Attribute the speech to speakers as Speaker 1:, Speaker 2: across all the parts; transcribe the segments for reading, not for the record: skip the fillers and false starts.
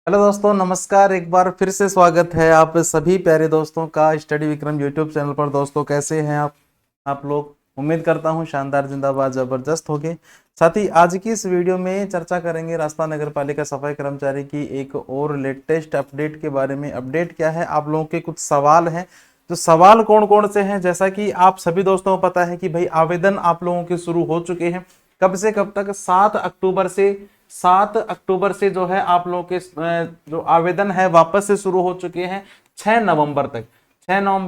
Speaker 1: Hello दोस्तों, नमस्कार। एक बार फिर से स्वागत है आप सभी प्यारे दोस्तों का स्टडी विक्रम यूट्यूब चैनल पर। दोस्तों, कैसे हैं आप लोग? उम्मीद करता हूं शानदार, जिंदाबाद, जबरदस्त होंगे। साथ ही आज की इस वीडियो में चर्चा करेंगे राजस्थान नगर पालिका सफाई कर्मचारी की एक और लेटेस्ट अपडेट के बारे में। अपडेट क्या है, आप लोगों के कुछ सवाल हैं। जो सवाल कौन कौन से हैं, जैसा कि आप सभी दोस्तों को पता है कि भाई आवेदन आप लोगों के शुरू हो चुके हैं। कब से कब तक? 7 अक्टूबर से जो है आप लोगों के जो आवेदन है वापस से शुरू हो चुके हैं। 6 नवंबर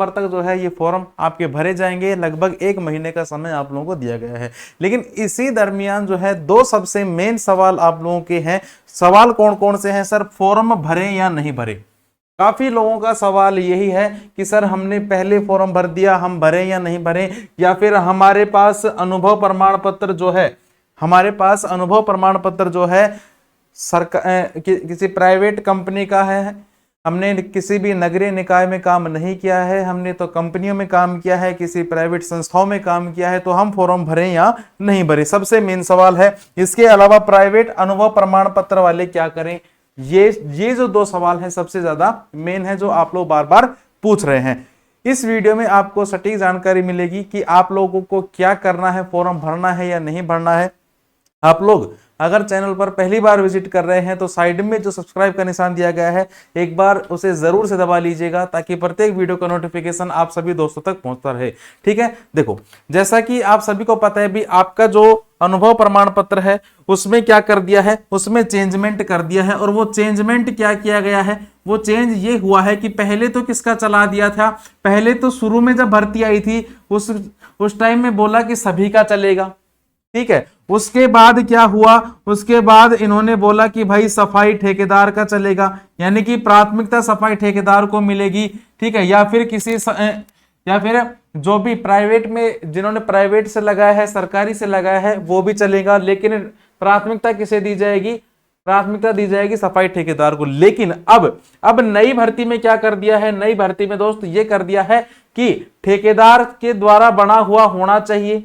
Speaker 1: तक जो है ये फॉर्म आपके भरे जाएंगे। लगभग 1 महीने का समय आप लोगों को दिया गया है। लेकिन इसी दरमियान जो है 2 सबसे मेन सवाल आप लोगों के हैं। सवाल कौन कौन से हैं? सर, फॉर्म भरे या नहीं भरे? काफी लोगों का सवाल यही है कि सर हमने पहले फॉर्म भर दिया, हम भरे या नहीं भरे, या फिर हमारे पास अनुभव प्रमाण पत्र जो है सरकार किसी प्राइवेट कंपनी का है। हमने किसी भी नगरीय निकाय में काम नहीं किया है, हमने तो कंपनियों में काम किया है, किसी प्राइवेट संस्थाओं में काम किया है, तो हम फॉर्म भरें या नहीं भरें, सबसे मेन सवाल है। इसके अलावा प्राइवेट अनुभव प्रमाण पत्र वाले क्या करें? ये जो 2 सवाल हैं सबसे ज्यादा मेन है, जो आप लोग बार बार पूछ रहे हैं। इस वीडियो में आपको सटीक जानकारी मिलेगी कि आप लोगों को क्या करना है, फॉर्म भरना है या नहीं भरना है। आप लोग अगर चैनल पर पहली बार विजिट कर रहे हैं तो साइड में जो सब्सक्राइब का निशान दिया गया है, एक बार उसे जरूर से दबा लीजिएगा, ताकि प्रत्येक वीडियो का नोटिफिकेशन आप सभी दोस्तों तक पहुंचता रहे। ठीक है, देखो, जैसा कि आप सभी को पता है भी, आपका जो अनुभव प्रमाण पत्र है उसमें क्या कर दिया है, उसमें चेंजमेंट कर दिया है। और वो चेंजमेंट क्या किया गया है? वो चेंज ये हुआ है कि पहले तो किसका चला दिया था, पहले तो शुरू में जब भर्ती आई थी उस टाइम में बोला कि सभी का चलेगा। ठीक है, उसके बाद क्या हुआ? उसके बाद इन्होंने बोला कि भाई सफाई ठेकेदार का चलेगा, यानी कि प्राथमिकता सफाई ठेकेदार को मिलेगी। ठीक है, या फिर जो भी प्राइवेट में, जिन्होंने प्राइवेट से लगाया है, सरकारी से लगाया है, वो भी चलेगा। लेकिन प्राथमिकता किसे दी जाएगी? प्राथमिकता दी जाएगी सफाई ठेकेदार को। लेकिन अब नई भर्ती में क्या कर दिया है? नई भर्ती में दोस्त ये कर दिया है कि ठेकेदार के द्वारा बना हुआ होना चाहिए।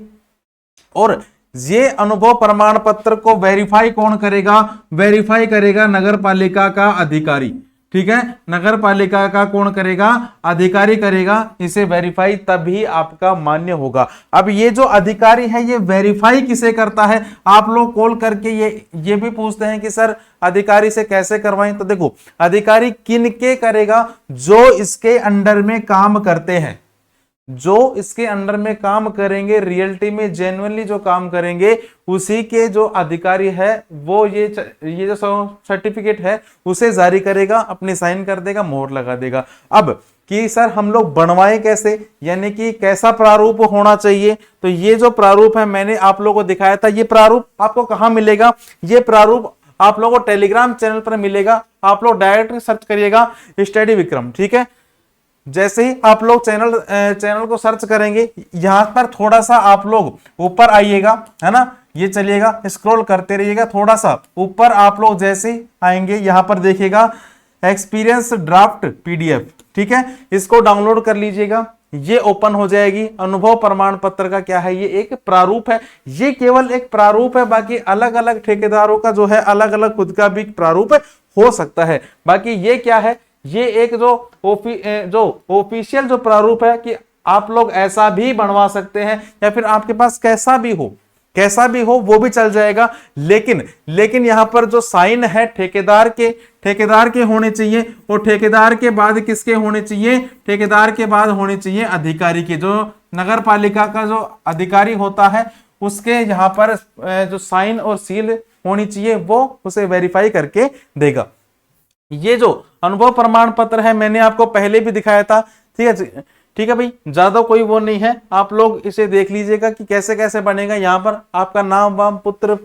Speaker 1: और ये अनुभव प्रमाण पत्र को वेरीफाई कौन करेगा? वेरीफाई करेगा नगर पालिका का अधिकारी। ठीक है, नगर पालिका का कौन करेगा? अधिकारी करेगा इसे वेरीफाई, तभी आपका मान्य होगा। अब ये जो अधिकारी है ये वेरीफाई किसे करता है? आप लोग कॉल करके ये भी पूछते हैं कि सर अधिकारी से कैसे करवाएं। तो देखो, अधिकारी किनके करेगा? जो इसके अंडर में काम करते हैं, जो इसके अंडर में काम करेंगे, रियलिटी में जेन्युइनली जो काम करेंगे, उसी के जो अधिकारी है वो ये जो सर्टिफिकेट है उसे जारी करेगा, अपनी साइन कर देगा, मोहर लगा देगा। अब कि सर हम लोग बनवाएं कैसे, यानी कि कैसा प्रारूप होना चाहिए? तो ये जो प्रारूप है मैंने आप लोगों को दिखाया था। ये प्रारूप आपको कहां मिलेगा? ये प्रारूप आप लोगों को टेलीग्राम चैनल पर मिलेगा। आप लोग डायरेक्ट सर्च करिएगा स्टडी विक्रम। ठीक है, जैसे ही आप लोग चैनल को सर्च करेंगे, यहां पर थोड़ा सा आप लोग ऊपर आइएगा, है ना, ये चलिएगा, स्क्रॉल करते रहिएगा। थोड़ा सा ऊपर आप लोग जैसे आएंगे, यहां पर देखिएगा एक्सपीरियंस ड्राफ्ट पीडीएफ। ठीक है, इसको डाउनलोड कर लीजिएगा, ये ओपन हो जाएगी। अनुभव प्रमाण पत्र का क्या है? ये एक प्रारूप है। ये केवल एक प्रारूप है, बाकी अलग अलग ठेकेदारों का जो है अलग अलग खुद का भी प्रारूप हो सकता है। बाकी ये क्या है? ये एक जो ऑफिशियल जो प्रारूप है कि आप लोग ऐसा भी बनवा सकते हैं, या फिर आपके पास कैसा भी हो वो भी चल जाएगा। लेकिन यहां पर जो साइन है ठेकेदार के होने चाहिए। और ठेकेदार के बाद किसके होने चाहिए? ठेकेदार के बाद होने चाहिए अधिकारी के। जो नगर पालिका का जो अधिकारी होता है उसके यहाँ पर जो साइन और सील होनी चाहिए, वो उसे वेरीफाई करके देगा। ये जो अनुभव प्रमाण पत्र है मैंने आपको पहले भी दिखाया था। ठीक है भाई, ज्यादा कोई वो नहीं है, आप लोग इसे देख लीजिएगा कि कैसे कैसे बनेगा। यहाँ पर आपका नाम वाम, पुत्र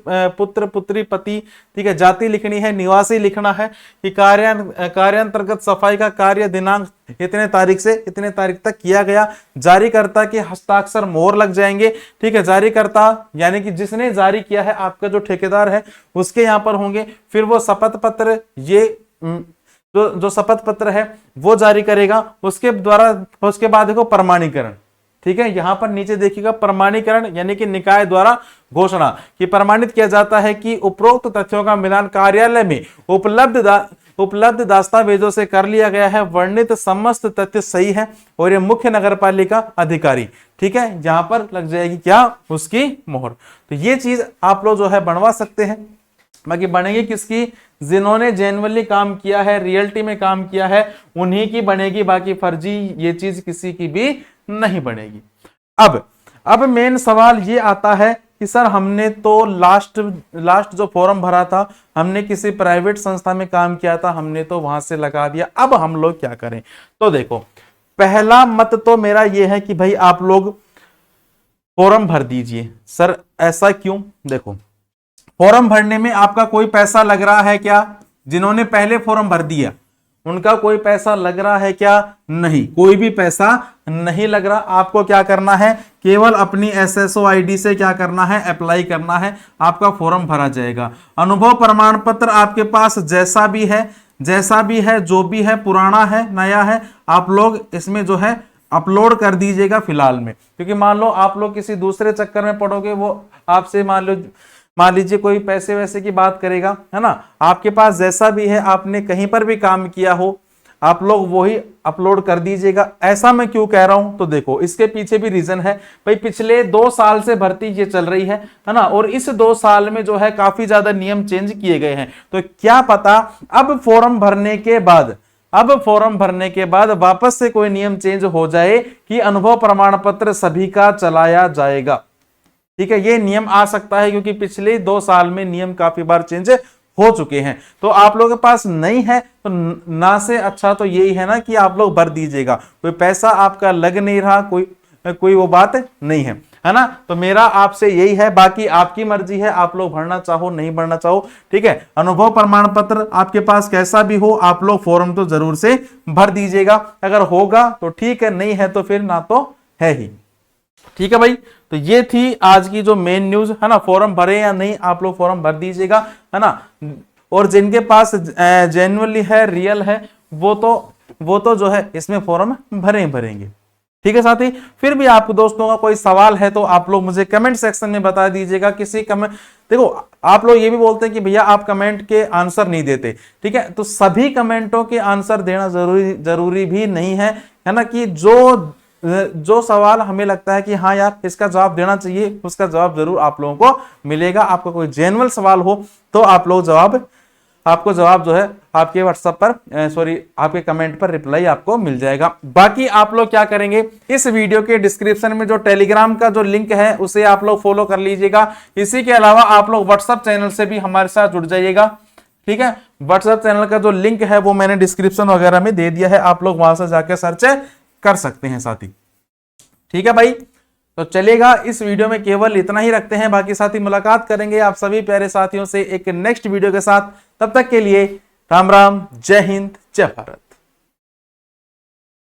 Speaker 1: पुत्री, पति, ठीक है, जाति लिखनी है, निवासी लिखना है कि कार्यांतर्गत सफाई का कार्य दिनांक इतने तारीख से इतने तारीख तक किया गया। जारीकर्ता के हस्ताक्षर मोहर लग जाएंगे। ठीक है, जारीकर्ता यानी कि जिसने जारी किया है, आपका जो ठेकेदार है उसके यहाँ पर होंगे। फिर वो शपथ पत्र, ये जो शपथ पत्र है वो जारी करेगा। उसके बाद देखो प्रमाणीकरण। ठीक है, यहां पर नीचे देखिएगा प्रमाणीकरण, यानी कि निकाय द्वारा घोषणा कि प्रमाणित किया जाता है कि उपरोक्त तथ्यों का मिलान कार्यालय में उपलब्ध दस्तावेजों से कर लिया गया है, वर्णित समस्त तथ्य सही है और ये मुख्य नगरपालिका अधिकारी, ठीक है, जहां पर लग जाएगी क्या, उसकी मोहर। तो ये चीज आप लोग जो है बनवा सकते हैं। बाकी बनेगी किसकी, जिन्होंने जेन्युइनली काम किया है, रियलिटी में काम किया है, उन्हीं की बनेगी, बाकी फर्जी ये चीज किसी की भी नहीं बनेगी। अब मेन सवाल ये आता है कि सर हमने तो लास्ट जो फॉर्म भरा था, हमने किसी प्राइवेट संस्था में काम किया था, हमने तो वहां से लगा दिया, अब हम लोग क्या करें। तो देखो, पहला मत तो मेरा ये है कि भाई आप लोग फॉर्म भर दीजिए। सर ऐसा क्यों, देखो फॉर्म भरने में आपका कोई पैसा लग रहा है क्या, जिन्होंने पहले फॉर्म भर दिया उनका कोई पैसा लग रहा है क्या, नहीं, कोई भी पैसा नहीं लग रहा। आपको क्या करना है, केवल अपनी SSO ID से क्या करना है, अप्लाई करना है, आपका फॉर्म भरा जाएगा। अनुभव प्रमाण पत्र आपके पास जैसा भी है, जो भी है, पुराना है, नया है, आप लोग इसमें जो है अपलोड कर दीजिएगा फिलहाल में, क्योंकि मान लो आप लोग किसी दूसरे चक्कर में पड़ोगे, वो आपसे मान लीजिए कोई पैसे वैसे की बात करेगा, है ना। आपके पास जैसा भी है, आपने कहीं पर भी काम किया हो, आप लोग वही अपलोड कर दीजिएगा। ऐसा मैं क्यों कह रहा हूं, तो देखो इसके पीछे भी रीजन है भाई, पिछले 2 साल से भर्ती ये चल रही है ना, और इस 2 साल में जो है काफी ज्यादा नियम चेंज किए गए हैं। तो क्या पता अब फॉर्म भरने के बाद वापस से कोई नियम चेंज हो जाए कि अनुभव प्रमाण पत्र सभी का चलाया जाएगा, ठीक है, ये नियम आ सकता है, क्योंकि पिछले 2 साल में नियम काफी बार चेंज हो चुके हैं। तो आप लोगों के पास नहीं है तो ना से अच्छा तो यही है ना कि आप लोग भर दीजिएगा, कोई पैसा आपका लग नहीं रहा, कोई वो बात नहीं है ना। तो मेरा आपसे यही है, बाकी आपकी मर्जी है, आप लोग भरना चाहो नहीं भरना चाहो, ठीक है। अनुभव प्रमाण पत्र आपके पास कैसा भी हो, आप लोग फॉर्म तो जरूर से भर दीजिएगा, अगर होगा तो ठीक है, नहीं है तो फिर ना तो है ही, ठीक है भाई। तो ये थी आज की जो मेन न्यूज है ना, फॉर्म भरे या नहीं, आप लोग फॉर्म भर दीजिएगा, है ना। और जिनके पास जेन्युइनली है, रियल है, वो तो जो है इसमें फॉर्म भरेंगे, ठीक है साथी। फिर भी आपको दोस्तों का कोई सवाल है तो आप लोग मुझे कमेंट सेक्शन में बता दीजिएगा। किसी कमेंट, देखो आप लोग ये भी बोलते हैं कि भैया आप कमेंट के आंसर नहीं देते, ठीक है, तो सभी कमेंटों के आंसर देना जरूरी भी नहीं है ना, कि जो सवाल हमें लगता है कि हाँ यार इसका जवाब देना चाहिए, उसका जवाब जरूर आप लोगों को मिलेगा। आपका कोई जेन्युइन सवाल हो तो आपको जवाब जो है आपके व्हाट्सएप पर आपके कमेंट पर रिप्लाई आपको मिल जाएगा। बाकी आप लोग क्या करेंगे, इस वीडियो के डिस्क्रिप्शन में जो टेलीग्राम का जो लिंक है उसे आप लोग फॉलो कर लीजिएगा। इसी के अलावा आप लोग व्हाट्सएप चैनल से भी हमारे साथ जुड़ जाइएगा, ठीक है। व्हाट्सएप चैनल का जो लिंक है वो मैंने डिस्क्रिप्शन वगैरह में दे दिया है, आप लोग वहां से जाकर सर्च कर सकते हैं साथी, ठीक है भाई। तो चलेगा, इस वीडियो में केवल इतना ही रखते हैं, बाकी साथी मुलाकात करेंगे आप सभी प्यारे साथियों से एक नेक्स्ट वीडियो के साथ। तब तक के लिए राम राम, जय हिंद, जय भारत।